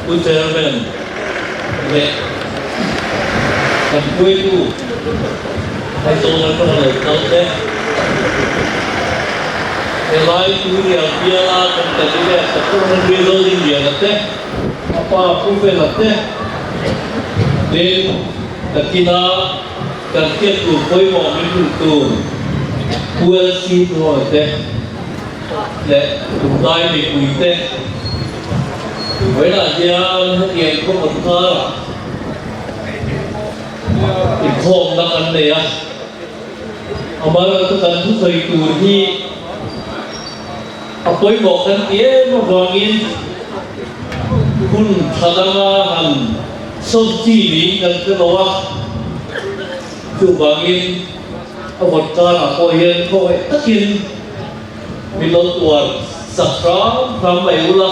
Utermen le kan kue tu hai tolong kau le kau te elai tu dia biala kan tadi le satu orang bialo dia te apa aku fel te dan kita kan kita tu koi mau minum tu kuel si tu te le tunai di kui te với là dân hiện không một thơ thì không đang ăn này à mà tôi cần thu thầy tù thì với một cái tía mà vàng in kun thằng hàng sâu chi lý gần cái đó chú vàng in một ca là coi hiện coi tất nhiên vì nó tuột sạch ráo tham bảy u la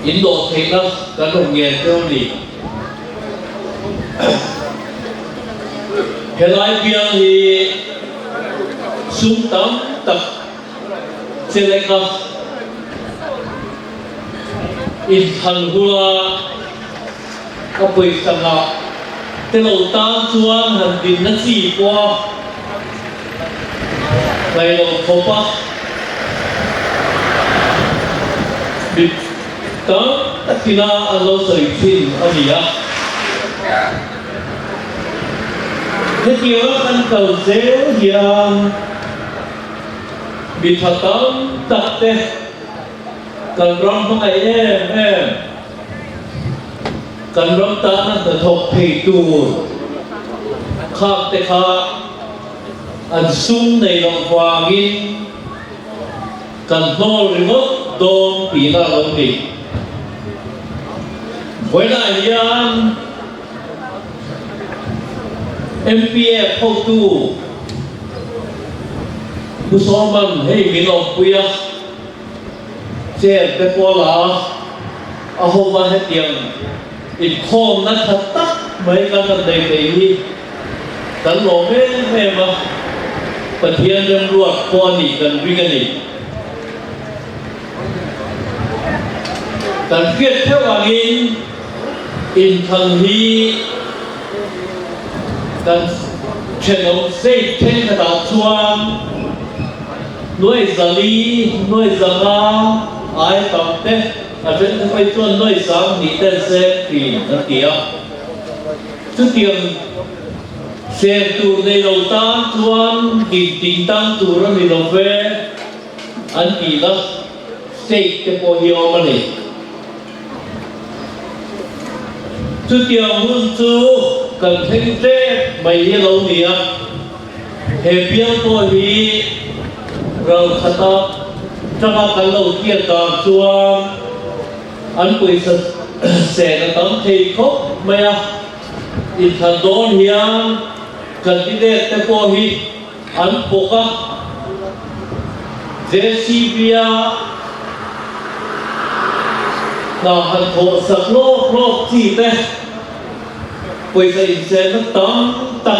Ấn Độ thì nó có đồng nghề theo lý hiện lại biên thì súng tắm tập xe lấy cơ in thần hula có bầy sẵn lạ thế đầu ta chuan hẳn đình nó gì qua ngày đầu khổ bác đó tất cả anh lo sợi phim ở gì á thế kia anh cầu dễ hiền bị thật tóm tập thế cần rong không ai em cần rong ta nó từ thọc thầy tù khác thế khác anh sung này lòng hoàng in cần nô remote đom bị ra lòng đi với lại dân MPF không tu bu số mình hay mình làm bia chơi cái qua là hôm nay hết tiền ít không nó thật tắc mấy cái vấn đề này tận lộ mấy mà bật thiên đem ruột qua đi cần vi cái này cần viết theo hàng in thần hi cần chuyển động dây trên cái đạo chuan nuôi giờ lý nuôi giờ nga ai tập thế ở trên cái phải chuan nuôi sáng thì tên xe thì nó kia trước tiên xe tu này đầu ta chuan thì tình tăng tu nó thì đầu về anh kỳ đó xe cái bộ hiệu mà này trước tiên hôn chú cần thanh tế mày như lâu nè hệ biên tôi thì rồi thật đó trong các cái lâu kia càng chuông anh quỳ sẽ là tấm thì khóc mẹ in thần đón hiền cần đi đẹp tới cô hi anh bộ các JCBA nào hẳn thổ sạc lô chỉ thế bây giờ sẽ nó tóm tập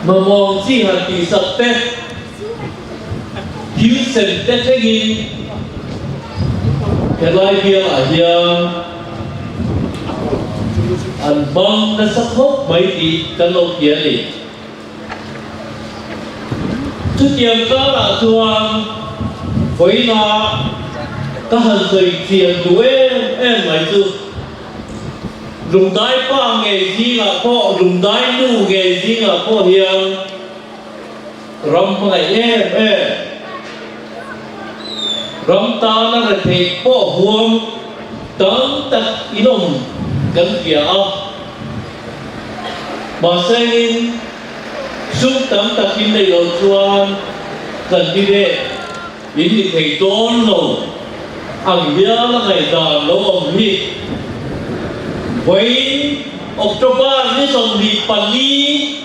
mà mong chỉ hẳn thì sạc thế hiếu sinh thế thế gì cái lai bia là hiền anh băng nó sắc hốc mấy tí cái lâu kia đi trước tiên đó là chuông với nó các hành thời tiền của em mấy chứ dùng đáy ba nghề gì là có dùng đáy nu nghề gì là có hiền rong phải em rong ta nó là thầy bỏ huông tấn tật inom cần kia mà xem xuống tấm tật in đây rồi chuan cần đi đây đến thì thầy tôn rồi anh nhớ là ngày đàn nó ông đi với October ní sông đi Pali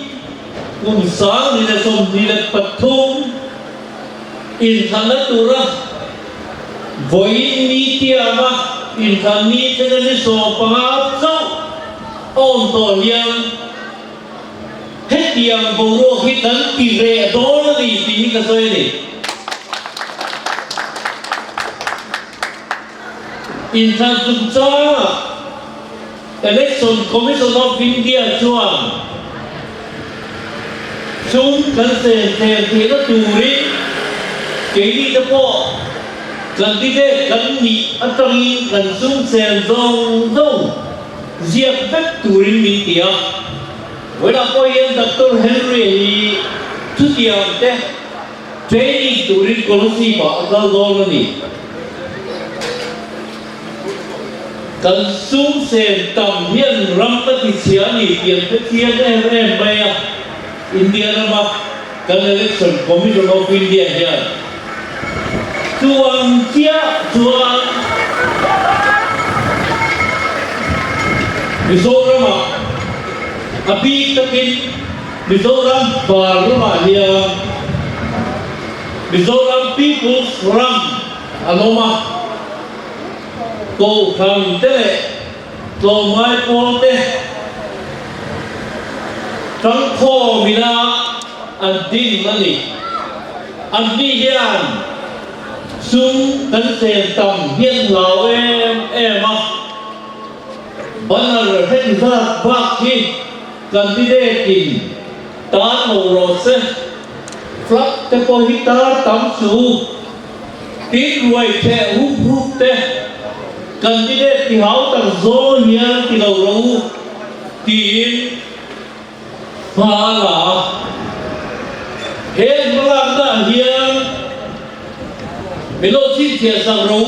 cùng sáng đi là sông đi là Pathum in thằng đất tu ra với ní tia mà in thằng ní thế nên sông phá sông ôn tổ hiền hết tiền bầu ruộng khi tấn kỳ rẻ đó là gì thì cái gì này infrastructure election commission of India chuang chúng cần xem thì nó tù rí cái đi đó po cần đi đây cần nhị ở trong cần chúng xem dòng dòng diệt hết tù rí mình tiệt với là coi hiện Dr. Henry thứ tiệt đấy training tù rí có nó gì bảo ra rồi nè cần xuống xem tầm hiện rắm tất cả chia nè tiền tất chia em bây à India nama kan election commission of India here. Chuang Mizoram api takin Mizoram Baruma here. Mizoram people from Aloma go from there go my pote trong kho mình là anh tin là gì anh đi hiền xuống tấn xem tầm hiền lão em à vẫn là rồi hết ra bác khi cần đi đây tìm ta màu rồi xem flak cái coi hít ta tắm su tiếng ruồi trẻ hút thế cần đi đây thì háo tầng gió hiền thì đầu râu tìm mà là hết mà làm ra hiền mình lo xin thiệt rằng rồi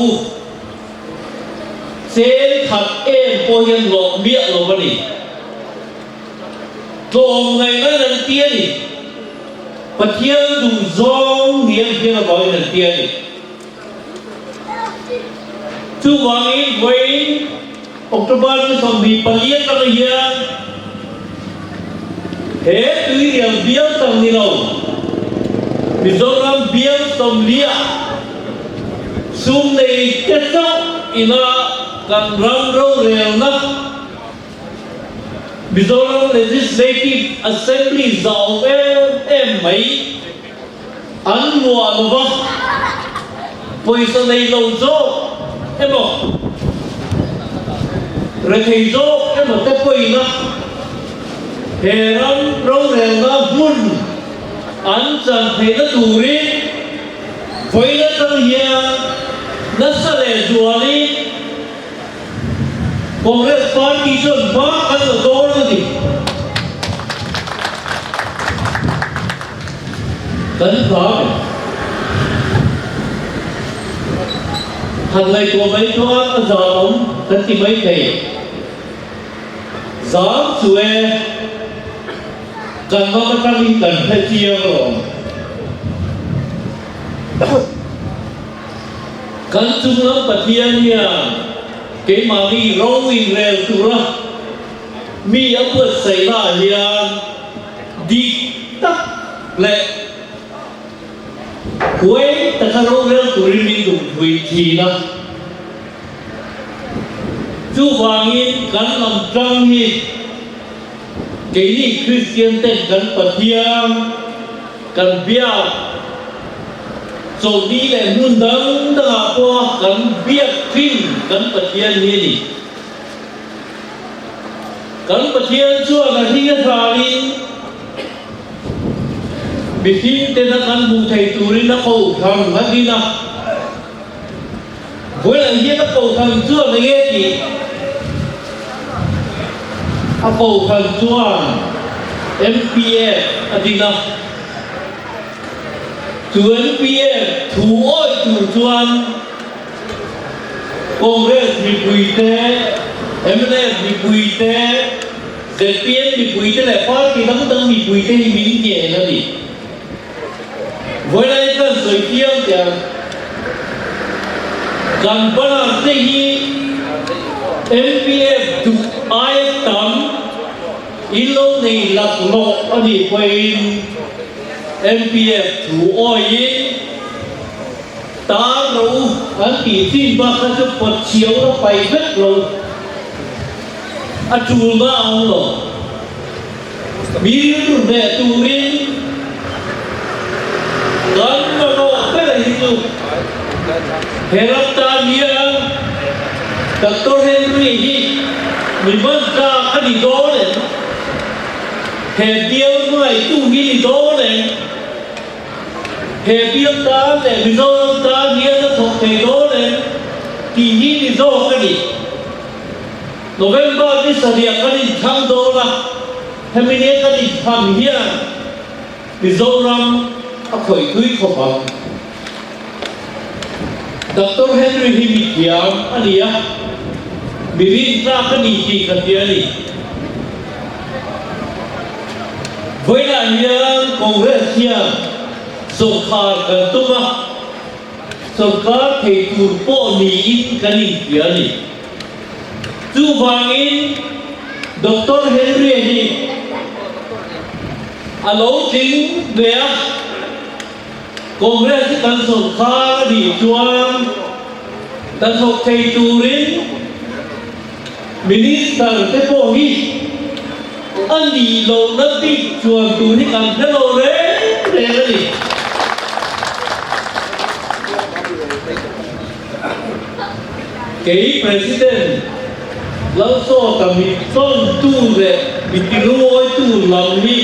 sẽ thật em coi hiền lộ miệng lộ vậy rồi ngày nay lần tiên và thiên đủ giông hiền thiên là gọi lần tiên chú hoàng ấy với October xong bị bật liệt ra hiền hết tùy điều biếng tầm đi đâu Mizoram biếng tầm lia xuống này kết thúc ina cần rong râu rèo nắp Mizoram Legislative Assembly giàu em mấy ăn mùa mà vâng bây giờ này lâu dô em bảo rồi thầy dô em bảo cái quỳ nắp heran rong rèn na bun an chan thei na turi voi na tang hian na sale zuali Congress party chon ba kan na dor na di kan pha han lai ko mai to a za om kan ti mai thei za chue cần có cái trang bị cần phải chia rồi cần chung lắm bật thiên nha cái mà đi rong in rèo tu ra mi ở bữa xảy ra nha đi tắc lệ cuối ta khai rong rèo tu đi mình dùng vị trí đó chú vàng in cần làm trang hi cái gì Christian tên cần bật thiên cần bia rồi đi lại muôn đấng ta qua cần bia phim cần bật thiên như gì cần bật thiên chúa là thiên thà đi bị phim tên là cần bù thầy tù đi nó cầu thần nó đi nào với lại hiện nó cầu thần chúa là nghe gì cầu thần chúa MPF adina tu MPF tu oi tu chuan Congress bị quỳ thế MNF bị quỳ thế ZPN bị quỳ thế lại phát thì nó cũng đang bị quỳ thế thì mình nhẹ nó đi với lại cái giới thiệu thì cần bắt đầu thì MPF tu ai tắm ilo này là lộ ở đi quay MPF thủ oi ta đâu anh chỉ xin bác cho Phật chiếu nó phải rất rồi anh chủ mà ông rồi biết được để tu đi gần mà nó cái này gì hết ta nhia Dr. Henry hi mình vẫn ra cái gì đó này hệ tiêu ngoài tu hi gì đó này hệ tiêu ta này vì do ta nghĩa nó thuộc hệ đó này thì hi gì đó cái gì November đi sản địa cái gì tham đó là hay mình nghe cái gì tham hiền vì do rằng khởi quý của bạn Dr. Henry hi bị kiam anh ấy Birin ra cái gì chỉ cần tiền đi với lại những Congress kia sông khát cần tung á sông khát thì tụt bộ ní in cái gì tiền đi chú vàng in Dr. Henry đi alo chính về Congress cần sông khát đi chuang cần học thầy turin Minister te po hi ani lo na ti chuan tu ni kan te lo re ni cái president lao so tam mi ton tu re mi ti oi tu lam ni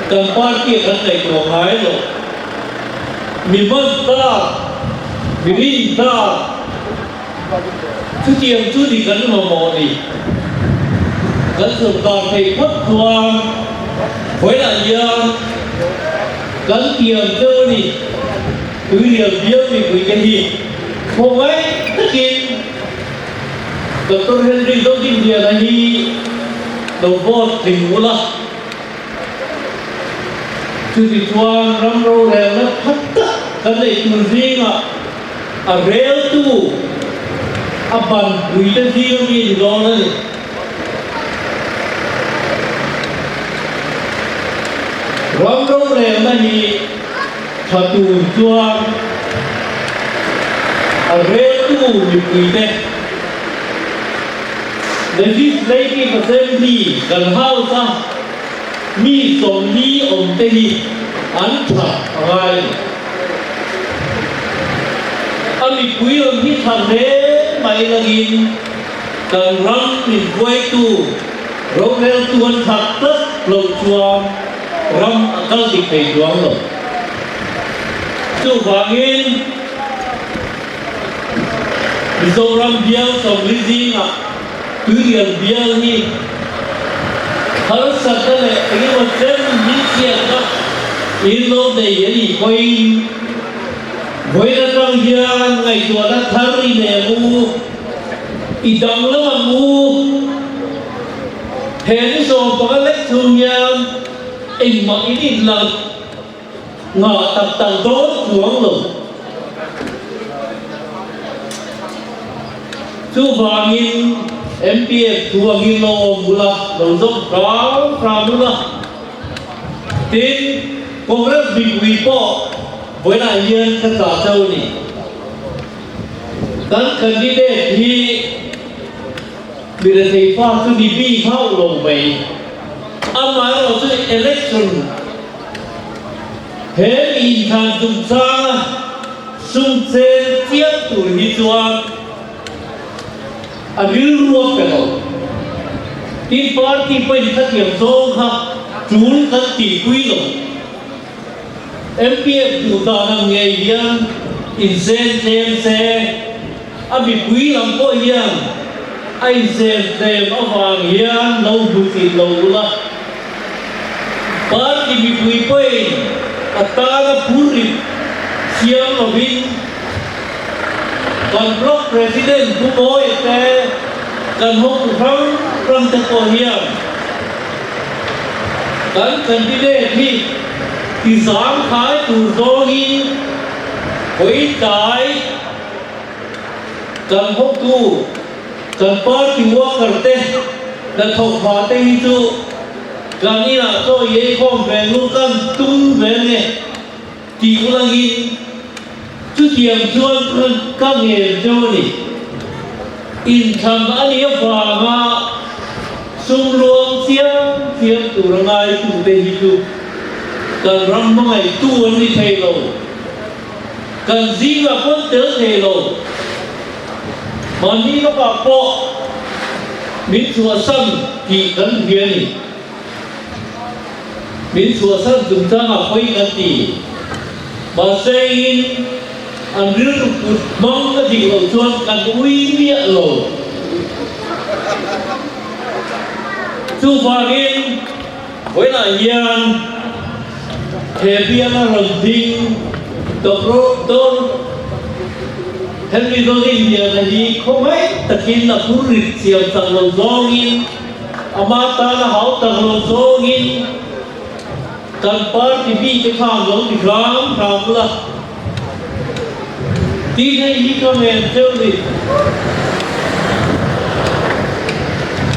kan party kan nei ko ngai lo mi man ta mi rin ta chú tiêm chú đi gần mà mò đi gần sự còn thầy thất thoáng với lại giờ gần tiêm chơi đi cứ điểm biếng thì cứ cái gì không ấy tất nhiên Dr. Henry đâu kinh địa là gì đầu vót tình ngũ là chú thì thoáng rắm rô đèn nó thất tất gần đây từ gì mà à réo tu Aban builan dia ni dolar. Ram rong le mani satu juang. Aretu ni builan. Legislative Assembly kan House mi som ni om tehi anta agai. Ami builan ni thane mày là in cần răng mình quay tu rồi theo tuân thật tất lâu chuông răng các dịch thầy chuông rồi chú vàng in vì dâu răng biếng sống lý gì mà cứ liền biếng đi hết sạch đó này cái một chân nhìn chuyện đó in lô đầy gì quay với nó trong hiền ngày chùa nó thắng đi nè ngu ý đồng nó mà ngu hẹn rồi có cái lách thương nhau in mà ý định là ngọ tập tầng tốt xuống rồi chú vàng in MPF chú vàng in lô mù là đầu dốc đó fra mù là tin cũng rất bị bỏ với lại nhân các tòa châu này các candidate thì bị là thầy pha cứ đi bi thao lồng bầy âm ái ở dưới election hết in thang dùng xa xung trên tiếp tuổi đi chuan rưu ruột cái đó tin party bên các kiểm số ha trốn các tỷ quý rồi MPF chủ tọa làm nghề hiền incentive xe bị quý lắm có hiền incentive vàng hiền lâu bụi thịt lâu là party bị quý quay ta đã phun rịp xiêm ở bên còn block president cũng nói thế cần hốt răng răng cho có hiền cần candidate thì sáng khai tù do nghi với cái cần hốc tu cần party worker là thuộc hòa tây tu cần như là tôi ấy không về luôn cần tung về này thì cũng là nghi chú tiệm chuan các nghề cho này in thầm anh ấy vàng mà sung luồng xiêm tù là ngay tù tây tu cần răng mong ngày tu anh đi thầy lộ cần gì mà quân tớ thầy lộ mani nó bạc bộ mình chùa sân thì cần hiền mình chùa sân chúng ta là quay cần tỷ mà xây anh rước mong cái gì ở chuan cần uy nghĩa rồi chú phá in với là yên thế biên là rừng tinh tập rốt tôn Henry Dolin dia tadi komai takin na purit siam sang lozongin amata na hau tang lozongin kan par tibi ke kham long di gram la ti nei hi ka men tel ni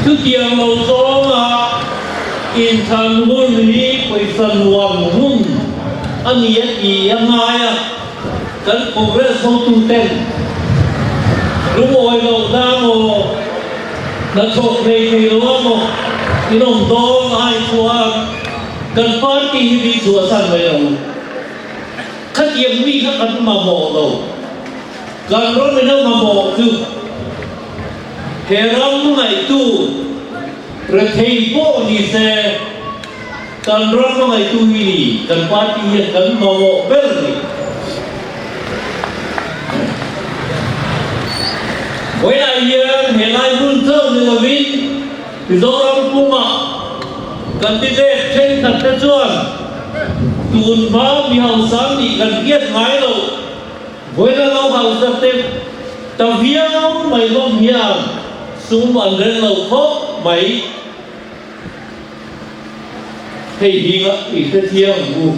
tu tiang lozong a in than hun ni poi san wang hun ani ya ki amaya kan congress ho tu ten lúc ngồi đầu ra ngồi là chụp này thì đúng không cái đồng đô ai chùa cần phát đi đi chùa sẵn vậy đâu khách yên vi khách ấn mà mộ đâu cần rốt với đâu mà mộ chứ thế rong ngày tu rồi thầy bộ đi xe cần rốt ngày tu đi cần phát đi hiện cần mà mộ bên gì với lại hiện nay vun thơm thì là vin thì do ông cung ạ cần đi đẹp trên thật cái chuồn tuôn phá bị hậu sáng thì cần kiết ngái rồi với là lâu hậu sắp thêm tao viếng mày lông hiền xuống bàn lên lầu khóc mấy thầy hình ạ thì cái thiêng ngu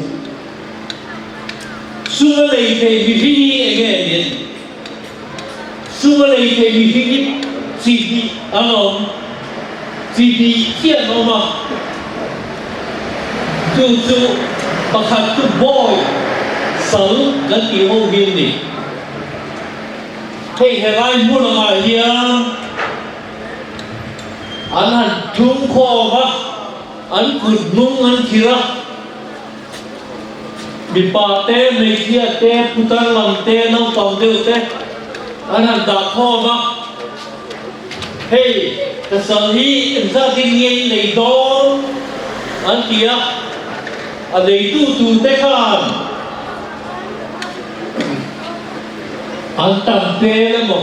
xuống lấy thầy bị khi đi nghe đến xưa này thì mình khi chỉ bị kiện nó mà chú bác hạt chú bôi sống cái kỳ hô viên này thì hệ lai mua là ngài gì anh hẳn trúng kho bác anh cụt nung anh kia bị bà tê mấy kia tê phụ tăng làm tê nông tổng đều tê anh hẳn đã kho bác hey cái sở hữu em ra kinh nghiệm lấy đó anh kia anh lấy tu tế khan anh tầm tê lắm mà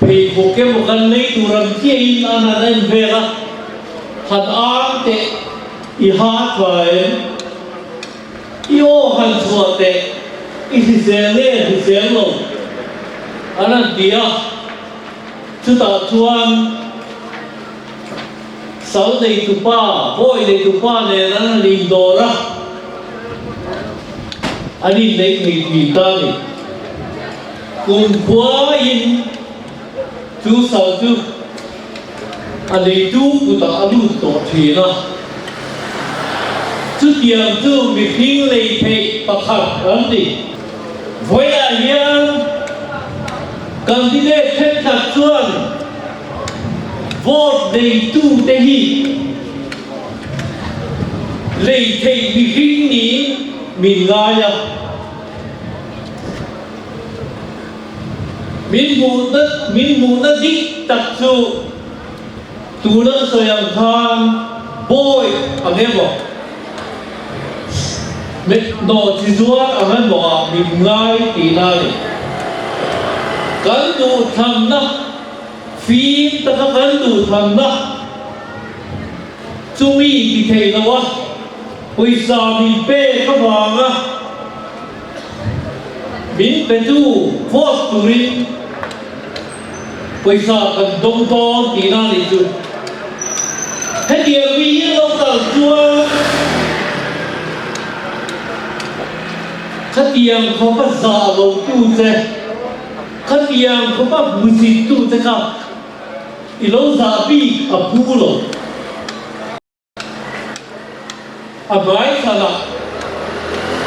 vì một cái một gần lấy tu rầm kia anh hẳn về là hẳn ám tệ y hát vậy yêu hẳn chùa tệ y thì xem lên thì xem luôn anh hẳn tía chú ta chuan sáu đầy tụ ba vội đầy tụ ba này nó liền đồ ra anh đi lấy người thủy ta này cùng quá in chú sáu chú anh lấy chú của ta anh luôn tổ thủy nó chú tiền chú bị phim lấy thầy bạc hạt anh đi với là hiền cần đi lên thêm thật chuan vô đầy tu tế hi lấy thầy bị phim ní mình ngài à mình muốn nó đích tập su tu nó soi ăn than bôi anh em bảo mẹ nọ chỉ doa anh em bảo mình ngài tí này cần đủ thầm đó phim ta có cần đủ thầm đó chú ý thì thầy đâu á bây giờ mình bê có vàng á mình bê chú vô tù rin bây giờ cần đông to tí nào để chú hết điều vì đâu cần chua hết điều không có giả lâu tu thế khát yang không có bùi gì tu thế nào, lâu giả bi à bù lo, à bài sao là,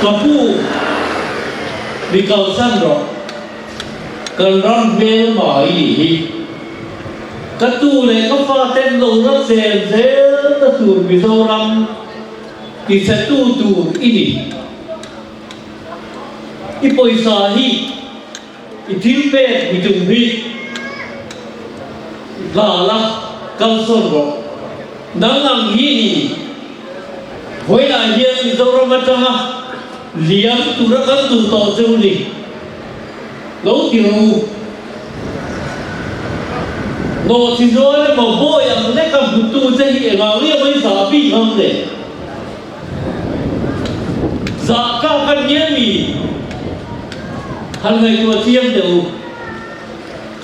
cả bù bị cầu săn rồi, cần rong về mà ý, cái tu này có pha tên lâu rất dễ ta tu bị sâu lắm, thì sẽ tu ini, ít bồi sa hi. Itim pe itum hi là cao sơn rồi nắng nắng hi với lại hiện thì đâu ra mà chăng liam tu ra kan tu to châu đi lâu tiêu nó thì rồi mà bôi ăn lấy cầm bút tu chơi hiện ngang liam mới giả bị không đấy giả cao căn nhiên mi hàng ngày tua chiêm đều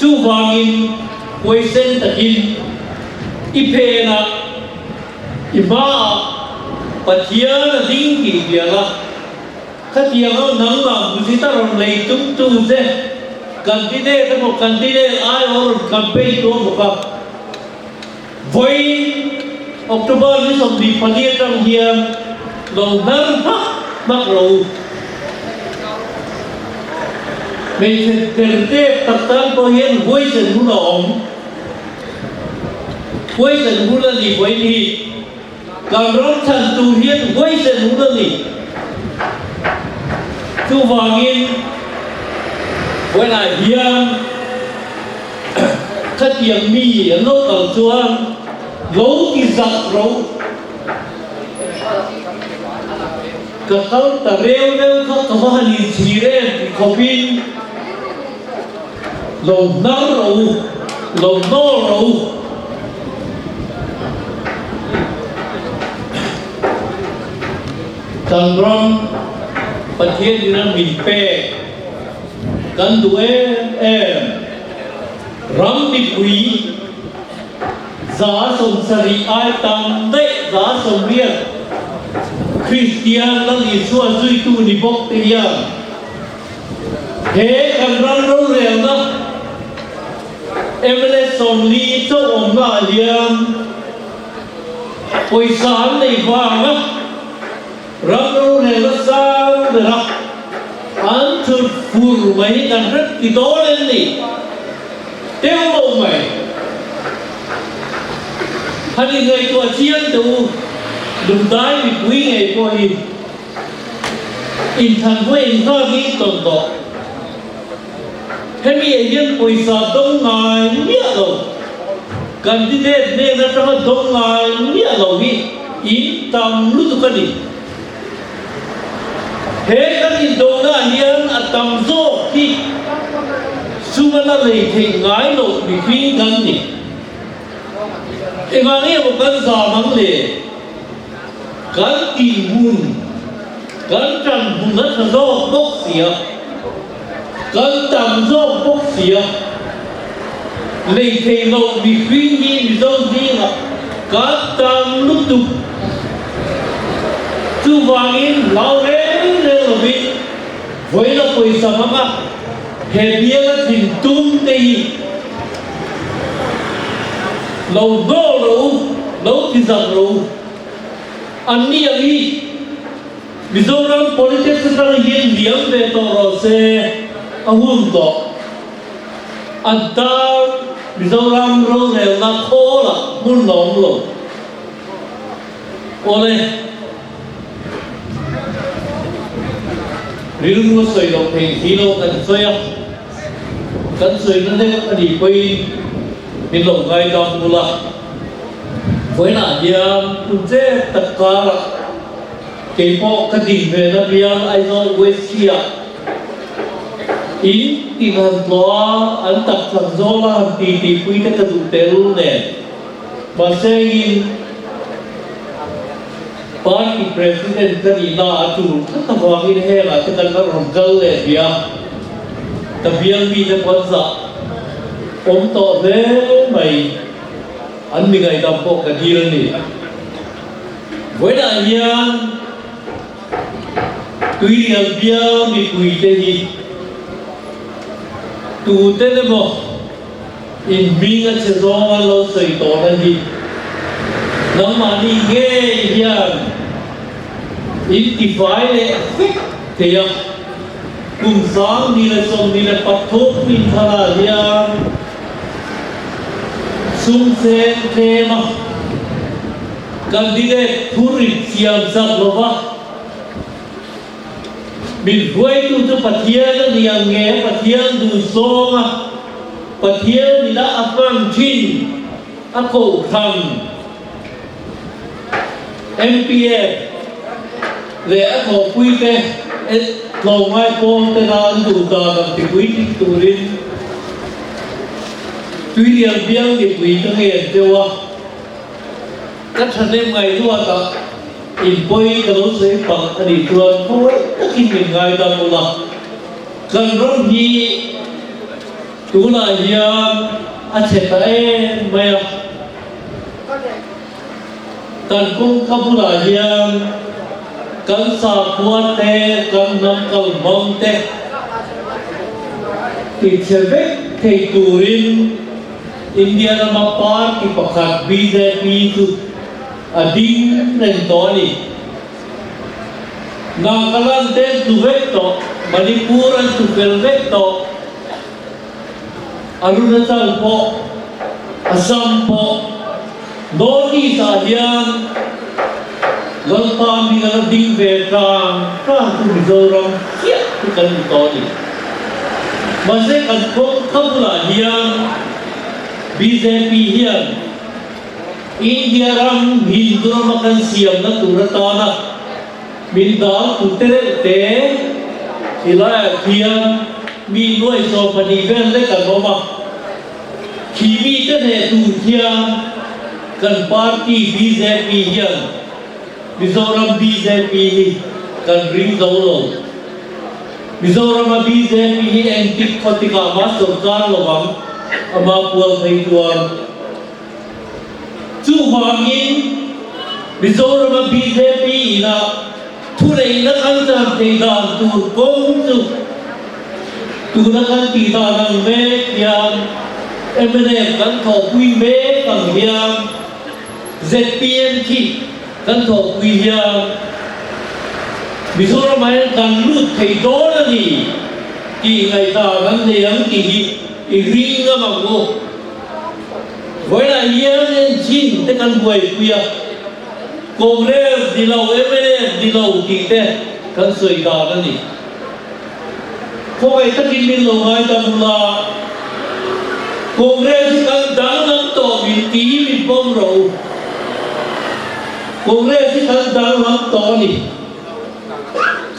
chú vàng in quay sen thật in ipe na ima pathia na ding ki dia la khatia no nang ma busita ron lei tum tu je candidate mo candidate ai or campaign to mo ka voi October ni som di pania tang hiam lo nar ha mak ro mình sẽ tập tan có hiện quay dần hú nọng quay dần hú là gì quay đi càng rong thần tu hiện quay dần hú là gì chú vàng in quay lại hiang khát tiếng mi ở lỗ ở chuông gấu thì giặc rấu các con ta rêu rêu các con hành chỉ rêu có pin lồng nắng râu lồng no râu thằng rong phát hiện ra mình pe căn tuổi em rắm bị quý giá sông sari ai tam đấy giá sông riêng Christian lang isua duy tu ni bok tiya he kan ran ro rel na emle som li cho om na liam poi san nei wang na ran ro rel na sang de ra an thur fur mai kan rat ki do len ni teo lo mai hani ngai tua chian tu đừng tái bị quý ngày qua in thành với in thơ nghĩ tổng cộng thế bây giờ quỳ sở đông ngài nghĩa rồi cần đi đến nên là cho đông ngài nghĩa rồi đi in tầm lúc tôi cần đi thế các in đông ngài hiện ở tầm dô khi xung quanh là lấy thì ngái lộ bị quý gần đi thì ngài nghĩa một cân giả mắng lệ gan ti mun gan trăng mun rất là do bốc xỉa gan tầm do bốc xỉa lấy thề lộ bị quý nhi bị dâu gì là gan tầm lúc tục chú vàng in lao lên lên là bị với là quỳ sầm á hệ bia là thìn tung tì lâu đô lâu lâu thì giặc lâu anh đi anh đi Mizoram politics đang hiện liam về tàu xe ahun to anh ta Mizoram rồi này là khó là muốn nóng rồi ôi nếu mua sợi độc thì khí đâu cần sợi nó thế anh đi quay bên lồng gai đòn mula với là dia kunje tất cả là cái bộ cái gì về nó bia ai nói Westia in thì hàng đó anh tập thành do là thì quý cái tụ tế luôn nè và sẽ in party president cái gì là chủ tất cả mọi người hay là cái tân các rồng cơ này bia tập bia vì nó quan trọng ôm to thế mày anh mình ngày đọc bộ cái gì này với đại nhân tuy là bia bị quỳ thế gì tụ thế này mà in mình cái chế độ mà lâu sợi tổ này gì nắm mà đi nghe hiền in thì phải là thì cùng sáng đi là xong đi là bắt thốt mình thà hiền sung sen tema candidate thurit siam sak lova min huai tu pathian ni ange pathian du songa pathian ni la apang chin ako thằng MPF để ako quy tê lâu mai phong tê ra đủ ta làm thì quy tê tụ rin tuy nhiên biếng thì quy tê nghe tiêu à các thằng em ngày luôn ta in bôi cái lối xây bằng anh đi tuần thôi tất nhiên mình ngày ta một lần cần rất nhiều tú là hiền anh sẽ thấy mày cần cũng không là hiền cần sa quan tê cần nâng cầu mong tê thì sẽ biết thầy tù rin India nama party pakat BJP tu ading nentoni Nagaland ten tu vecto Manipuran tu pel vecto Arunachal po Assam po Doni sahyang Galpami galading vetang Kang tu Mizoram Siya tu kalintoni Masih kan kong kabula hiyang BJP hiyan India ram Hindu makan siyam na turatana Minda kutere te Sila hiyan Mi nuay so panigan le kanoma Kimi tene tu hiyan Kan party BJP hiyan Mizoram BJP kan ring daulong Mizoram BJP entik patika masuk kan lobang ama puang thai tuang chu hwangin Mizoram BJP na thulei na kan jam thei dan tu kong tu na kan ti da nang me yang MNA kan tho pui me kang hiang ZPM ki kan tho pui hiang Mizoram ai kan lut thei do na ni ki ngai ta kan leang ki Iringa mago, với lại yên nên chín thế căn buổi khuya, Congress đi lâu MNA đi lâu kỳ thế, căn sợi đà đó nè, không phải tất nhiên mình lâu ngày tâm là Congress căn đáng lắm to mình tí mình bom rầu, Congress căn đáng lắm to nè,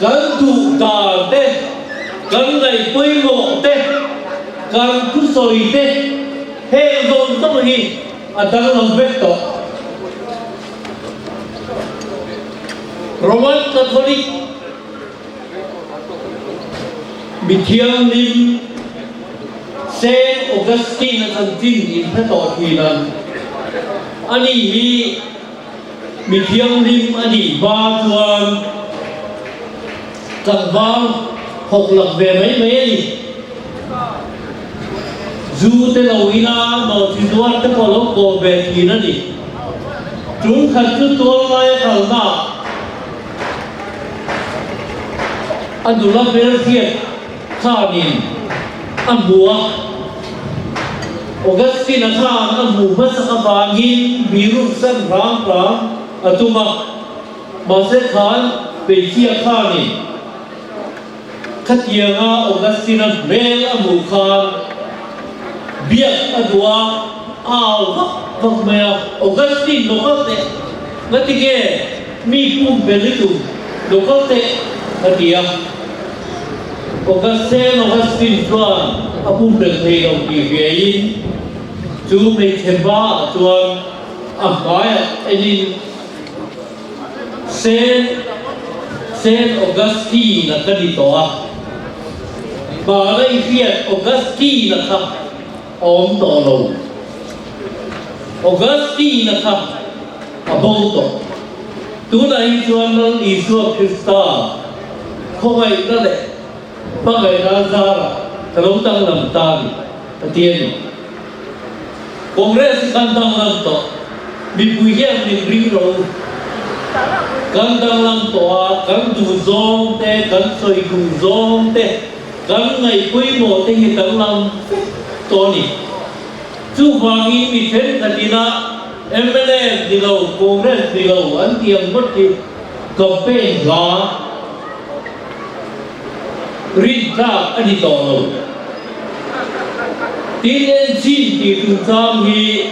căn tụ đà thế, căn ngày quay ngộ thế. Kan tu soi te he zon to hi adang lang vecto Roman Catholic Mithiang Lim Saint Augustine kan tin in pha to thi lan ani hi Mithiang Lim ani ba chuan kan wang hok lak ve mai ni dù thế nào ina mà chỉ doan thế có lúc có về thì nó đi chúng khẩn cứ tuôn lại khẩn na anh đủ lắm về thiệt xa nhìn anh bùa Augustine xa anh bùa mất sắc vàng nhìn biru sân ráng ráng ở tu mà sẽ khán về chia xa nhìn khát yêu Augustine về anh bùa khán biak adua ao vak mea Augustine lokote ngatige mi pum belitu lokote adia Augustine tuan apum berthei dong ki vein chu me themba tuan amaya edin Saint Augustine na kaditoa balai fiat Augustine na ka Om to lo Augustine na ka abong to tu nai chuan nang Isu Krista không ai na le pa ngai na zara kalong tang lam tan atien Congress kan tang lam to mi pui hiam ni ring ro kan tang lam to kan du zong te kan soi du zong te kan ngai pui mo te hi tang lam Tony, chú hoàng y bị thế là đi na, MNA đi lâu, Congress đi lâu, anh tiêm mất đi, campaign là, read ra anh đi tỏ lâu, tin anh xin thì chúng ta thì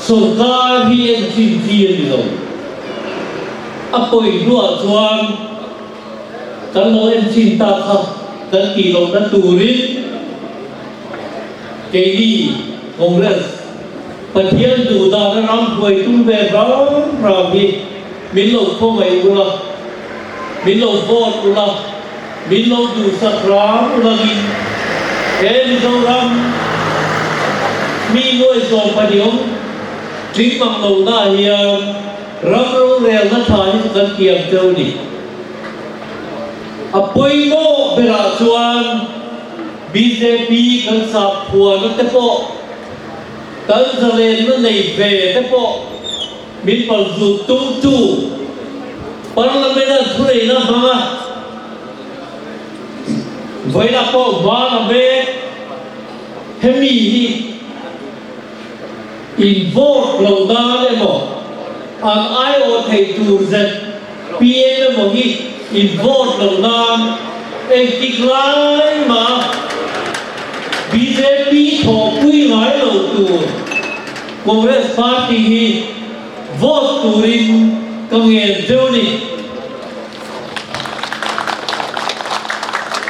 sổ ca hiên xin thiên rồi áp bồi đua chuan cần nói em xin ta khắc cần kỳ lòng cần tù rít cái đi Congress phần thiên đủ ta đã làm quầy tung về đó rồi đi mình lâu không phải u la mình lâu vote u la mình lâu đủ sắc rám u la đi em đâu ram mi nuôi dòng phải điếu chính bằng lâu ta hiền rắm râu rèo nó thay cần kiềm châu đi à bôi ngô bê ra chuan BJP cần sạp phùa nó tế bộ cần ra lên nó nảy về tế bộ mình bằng dù tung chủ bằng là mình là thu này nó mà với là có vã là về hem mì in vote lâu ta đấy mà ang ai ở thầy tù dân PM mà nghĩ in vote lâu ta em kịch lái mà BJP thọ quy ngái lâu tù Congress Party hi vote tù rin công nghệ dâu đi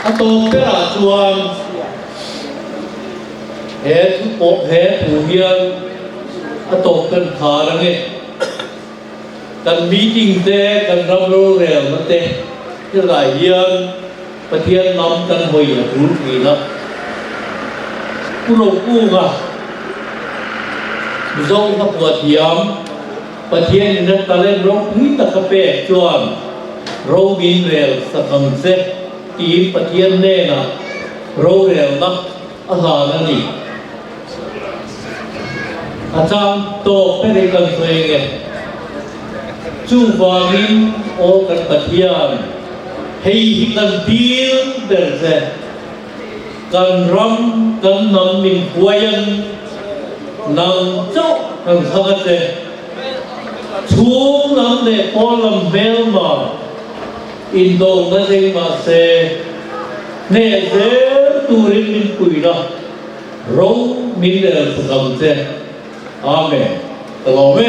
à tổ cái là chuan hệ thu bộ hệ thủ hiền à tổ cần khá ra nghe cần meeting te cần rắm rô rèo nó te cái là hiềnประเทศน้ำกันบ่อยรู้ดีนะผู้ลงกู้อ่ะส่งขบวนเทียมประเทศนั้นตะเล่นร้องพิตะกะเปะจวนโรบินเรลสักำเซทีมประเทศเน่นะโรเรลนะอาหารนั่นนี่อาจารย์โตเป็นกันตัวเองจู่วามินโอกันประเทศให้กันดีลเดินเสกันรำกันนำมินหวยนนำเจ้ากันสักเจชูนำเดพอลำเบลมาอินโดนีเซียมาเซเนเซตูรินมินคุยนะเรามินเดอร์สักเจอาเมนตลอดไหม